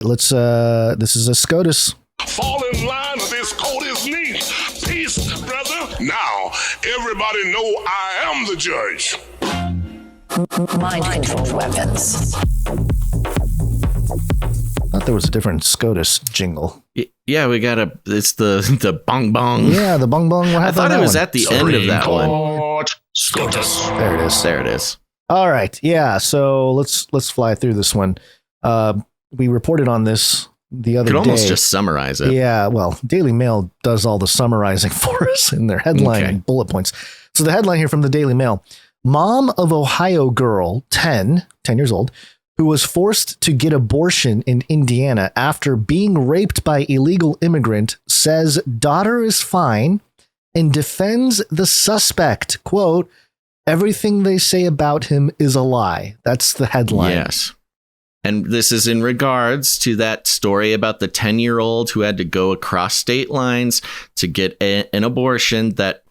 Let's, this is a SCOTUS. Fall in line or this coat is me. Peace, brother. Now, everybody know I am the judge. Mind control weapons. I thought there was a different SCOTUS jingle. Yeah, we got it's the bong bong. Yeah, the bong bong. I thought it was at the end of that one. SCOTUS. There it is. There it is. All right. Yeah. So let's fly through this one. We reported on this the other day. Could almost just summarize it. Yeah. Well, Daily Mail does all the summarizing for us in their headline and bullet points. So the headline here from the Daily Mail: Mom of Ohio girl, 10 years old, who was forced to get abortion in Indiana after being raped by illegal immigrant, says daughter is fine and defends the suspect. Quote, everything they say about him is a lie. That's the headline. Yes. And this is in regards to that story about the 10-year-old who had to go across state lines to get an abortion that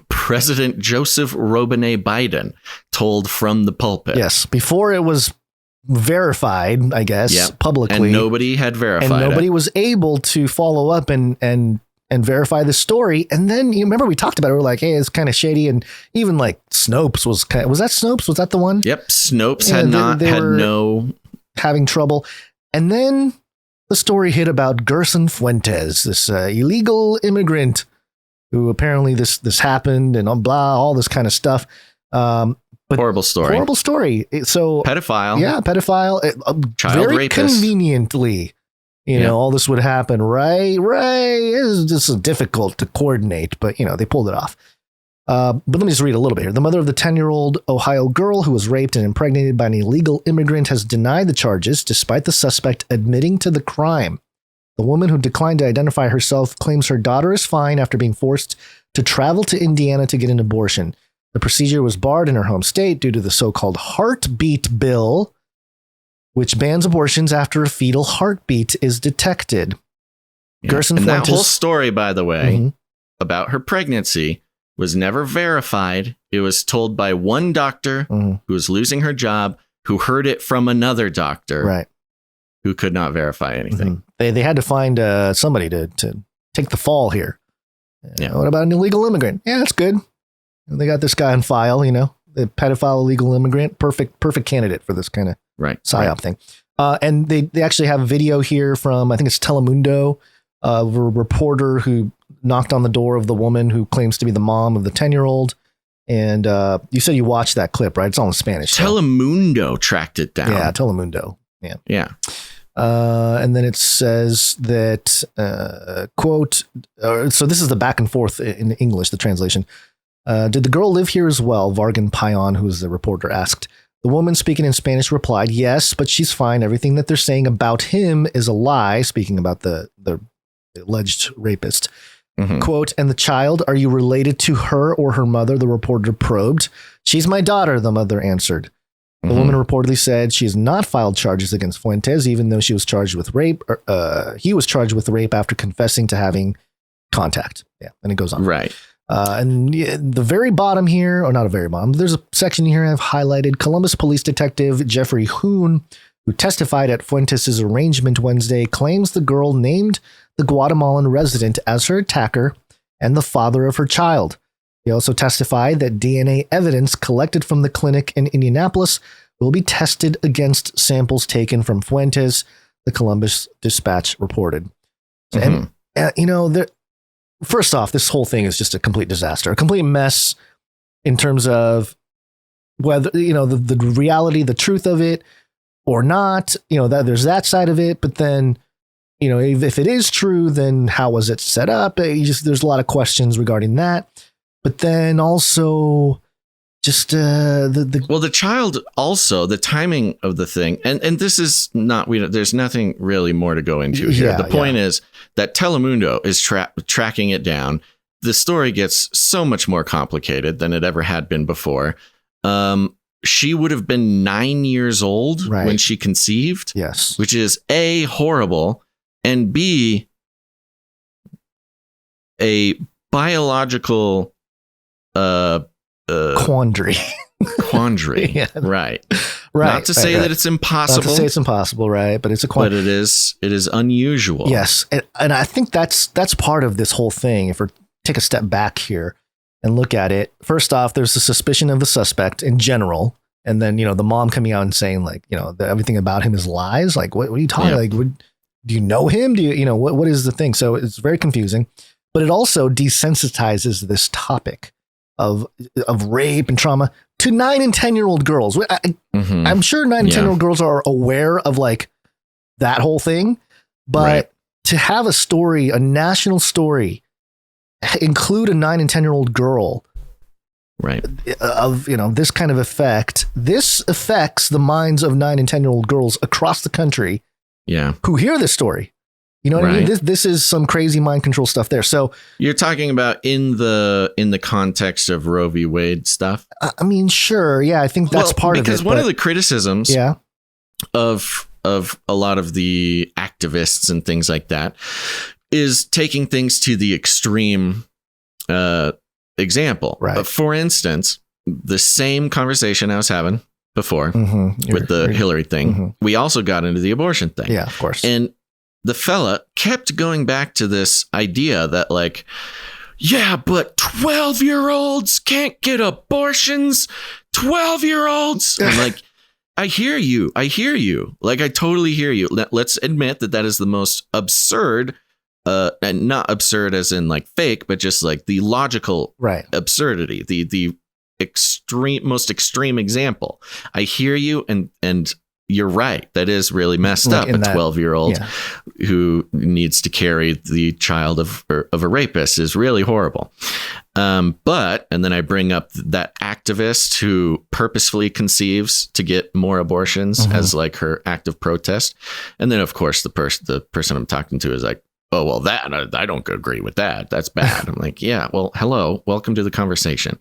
President Joseph Robinette Biden told from the pulpit. Yes. Before it was verified, I guess, publicly. And nobody had verified and nobody was able to follow up and verify the story. And then you remember we talked about it. We're like, hey, it's kind of shady. And even like Snopes was that Snopes? Was that the one? Yep. Snopes had having trouble. And then the story hit about Gerson Fuentes, this illegal immigrant who apparently this happened and blah, all this kind of stuff. But horrible story. So pedophile. Yeah, pedophile. Child very rapist. Conveniently, all this would happen. Right. It's just difficult to coordinate, but they pulled it off. But let me just read a little bit here. The mother of the 10-year-old Ohio girl who was raped and impregnated by an illegal immigrant has denied the charges, despite the suspect admitting to the crime. The woman, who declined to identify herself, claims her daughter is fine after being forced to travel to Indiana to get an abortion. The procedure was barred in her home state due to the so-called heartbeat bill, which bans abortions after a fetal heartbeat is detected. Gerson and Fuentes, that whole story, by the way, about her pregnancy was never verified. It was told by one doctor who was losing her job, who heard it from another doctor, right, who could not verify anything. They had to find somebody to take the fall here. Yeah. What about an illegal immigrant? Yeah, that's good. They got this guy on file, the pedophile illegal immigrant, perfect candidate for this kind of psyop thing. And they actually have a video here from, I think it's Telemundo, of a reporter who knocked on the door of the woman who claims to be the mom of the 10-year-old. And you said you watched that clip, right? It's all in Spanish. Telemundo tracked it down. Yeah, Telemundo. Yeah. And then it says that, quote, so this is the back and forth in English, the translation. Did the girl live here as well? Vargan Payan, who is the reporter, asked. The woman speaking in Spanish replied, yes, but she's fine. Everything that they're saying about him is a lie, speaking about the alleged rapist. Quote, and the child, are you related to her or her mother? The reporter probed. She's my daughter, the mother answered. The woman reportedly said she has not filed charges against Fuentes, even though she was charged with rape. He was charged with rape after confessing to having contact. Yeah, and it goes on. Right. And the very bottom here, or not a very bottom, there's a section here I've highlighted. Columbus Police Detective Jeffrey Hoon, who testified at Fuentes' arraignment Wednesday, claims the girl named the Guatemalan resident as her attacker and the father of her child. He also testified that DNA evidence collected from the clinic in Indianapolis will be tested against samples taken from Fuentes, the Columbus Dispatch reported. And, first off, this whole thing is just a complete disaster, a complete mess in terms of whether, the reality, the truth of it or not, that there's that side of it. But then, if it is true, then how was it set up? There's a lot of questions regarding that. But then also just the child, also the timing of the thing. And this is not, there's nothing really more to go into here. Yeah, the point is that Telemundo is tracking it down. The story gets so much more complicated than it ever had been before. She would have been 9 years old when she conceived. Yes. Which is A, horrible, and B, a biological quandary. quandary. Yeah. Right. Right. Not to say that it's impossible. Not to say it's impossible, right? But it's a but it is unusual. Yes. And I think that's part of this whole thing. If we take a step back here and look at it, first off, there's the suspicion of the suspect in general. And then, the mom coming out and saying like, everything about him is lies. Like, what are you talking? Like, do you know him? Do you, what is the thing? So it's very confusing, but it also desensitizes this topic of rape and trauma to 9 and 10-year-old girls. I'm sure 9 and 10-year-old girls are aware of like that whole thing, but to have a story, a national story, include a 9 and 10-year-old girl, right, of this kind of effect, this affects the minds of 9 and 10-year-old girls across the country, who hear this story. You know what I mean? This is some crazy mind control stuff there. So you're talking about in the context of Roe v. Wade stuff. I mean, sure, yeah, I think that's part of it. Because one of the criticisms, of a lot of the activists and things like that is taking things to the extreme example. Right. For instance, the same conversation I was having before with the Hillary thing, we also got into the abortion thing. Yeah, of course. And the fella kept going back to this idea that like, yeah, but 12-year-olds can't get abortions. 12-year-olds. I'm like, I hear you. Like, I totally hear you. Let's admit that is the most absurd, and not absurd as in like fake, but just like the logical absurdity, the most extreme example. I hear you. And you're right. That is really messed up. A 12-year-old who needs to carry the child of a rapist is really horrible. And then I bring up that activist who purposefully conceives to get more abortions as like her act of protest. And then, of course, the person I'm talking to is like, oh, well, that I don't agree with that. That's bad. I'm like, yeah, well, hello. Welcome to the conversation.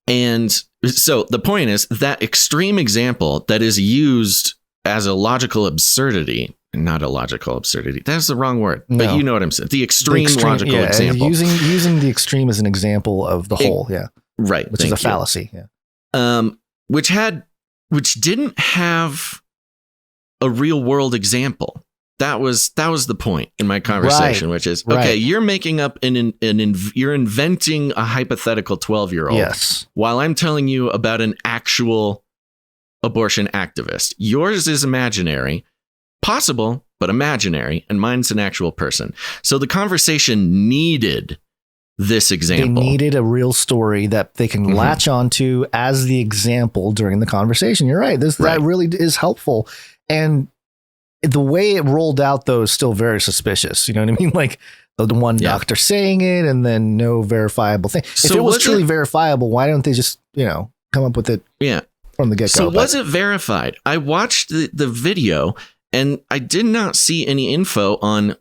And so the point is that extreme example that is used as a logical absurdity, not a logical absurdity. That's the wrong word, but you know what I'm saying. The extreme logical example. Using the extreme as an example of the whole. Right. Which is a fallacy. Which didn't have a real world example. That was the point in my conversation, which is, okay, you're making up you're inventing a hypothetical 12-year-old while I'm telling you about an actual abortion activist. Yours is imaginary, possible, but imaginary, and mine's an actual person. So the conversation needed this example. They needed a real story that they can latch onto as the example during the conversation. You're right. That really is helpful. And the way it rolled out, though, is still very suspicious. You know what I mean? Like the one doctor saying it and then no verifiable thing. If it was truly verifiable, why don't they just, come up with it from the get-go? So was it verified? I watched the video and I did not see any info on,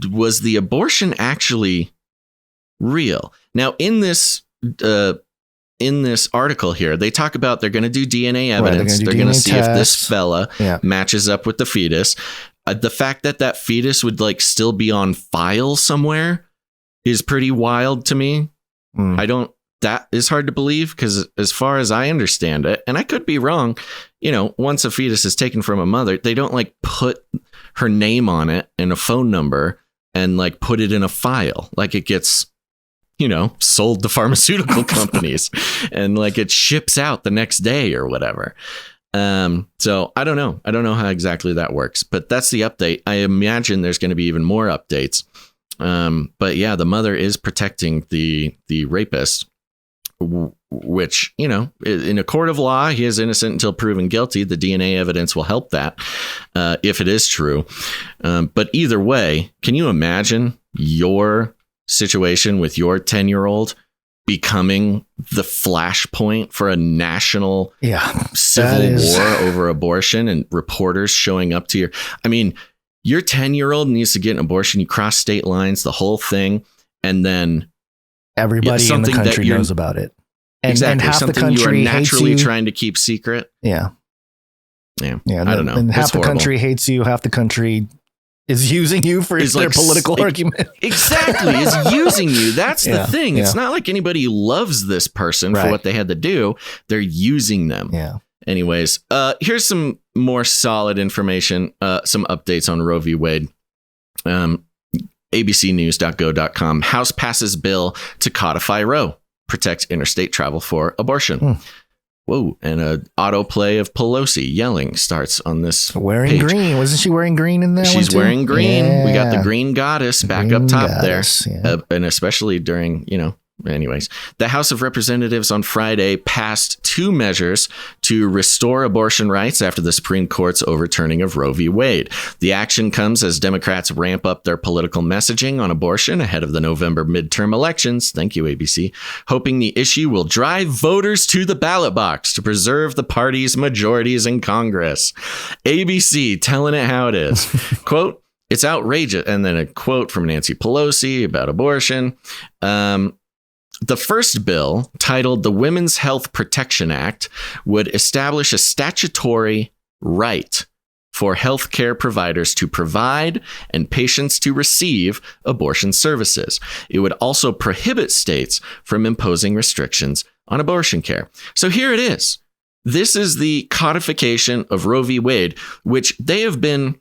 was the abortion actually real? Now, in this article here, they talk about they're going to do DNA evidence. They're going to see if this fella matches up with the fetus. The fact that fetus would like still be on file somewhere is pretty wild to me. That is hard to believe because as far as I understand it, and I could be wrong, once a fetus is taken from a mother, they don't like put her name on it and a phone number and like put it in a file. Like it gets sold to pharmaceutical companies and like it ships out the next day or whatever. So I don't know. I don't know how exactly that works, but that's the update. I imagine there's going to be even more updates. But yeah, the mother is protecting the rapist, which, in a court of law, he is innocent until proven guilty. The DNA evidence will help that, if it is true. But either way, can you imagine your situation with your 10-year-old becoming the flashpoint for a national civil war over abortion and reporters showing up to your 10-year-old needs to get an abortion. You cross state lines, the whole thing. And then everybody in the country knows about it. And half the country you are naturally trying to keep secret. Yeah. I don't know. And half the country hates you. Half the country is using you for their political argument. Exactly, is using you. That's the thing. It's Yeah. not like anybody loves this person for what they had to do. They're using them. Yeah. Anyways, here's some more solid information, some updates on Roe v. Wade. abcnews.go.com. House passes bill to codify Roe, protect interstate travel for abortion. Whoa, and an autoplay of Pelosi yelling starts on this Wearing page. green. Wasn't she wearing green in there? She's wearing green. We got the green goddess back Green up top goddess, there. yeah. And especially during, anyways. The House of Representatives on Friday passed 2 measures to restore abortion rights after the Supreme Court's overturning of Roe v. Wade. The action comes as Democrats ramp up their political messaging on abortion ahead of the November midterm elections. Thank you, ABC. Hoping the issue will drive voters to the ballot box to preserve the party's majorities in Congress. ABC telling it how it is. Quote, "It's outrageous." And then a quote from Nancy Pelosi about abortion. The first bill, titled the Women's Health Protection Act, would establish a statutory right for healthcare providers to provide and patients to receive abortion services. It would also prohibit states from imposing restrictions on abortion care. So here it is. This is the codification of Roe v. Wade, which they have been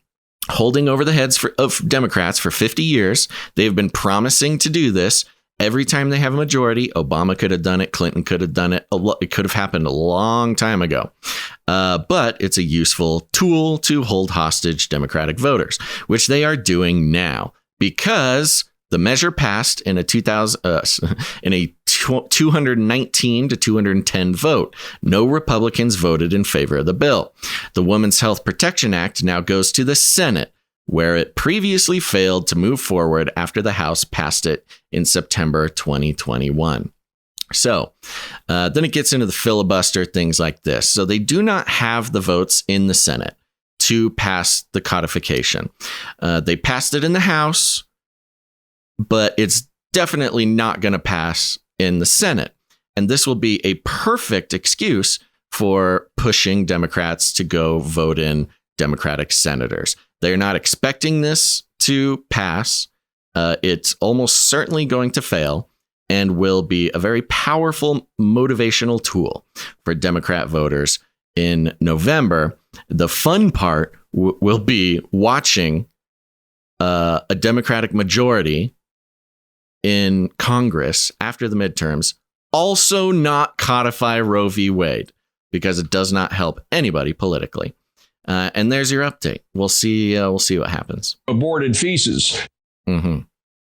holding over the heads of Democrats for 50 years. They have been promising to do this. Every time they have a majority, Obama could have done it. Clinton could have done it. It could have happened a long time ago. But it's a useful tool to hold hostage Democratic voters, which they are doing now because the measure passed in a 219 to 210 vote. No Republicans voted in favor of the bill. The Women's Health Protection Act now goes to the Senate, where it previously failed to move forward after the House passed it in September 2021. So then it gets into the filibuster, things like this. So they do not have the votes in the Senate to pass the codification. They passed it in the House, but it's definitely not going to pass in the Senate. And this will be a perfect excuse for pushing Democrats to go vote in Democratic senators. They're not expecting this to pass. It's almost certainly going to fail and will be a very powerful motivational tool for Democrat voters in November. The fun part will be watching a Democratic majority in Congress after the midterms also not codify Roe v. Wade, because it does not help anybody politically. And there's your update. We'll see what happens. Aborted feces. Mm-hmm.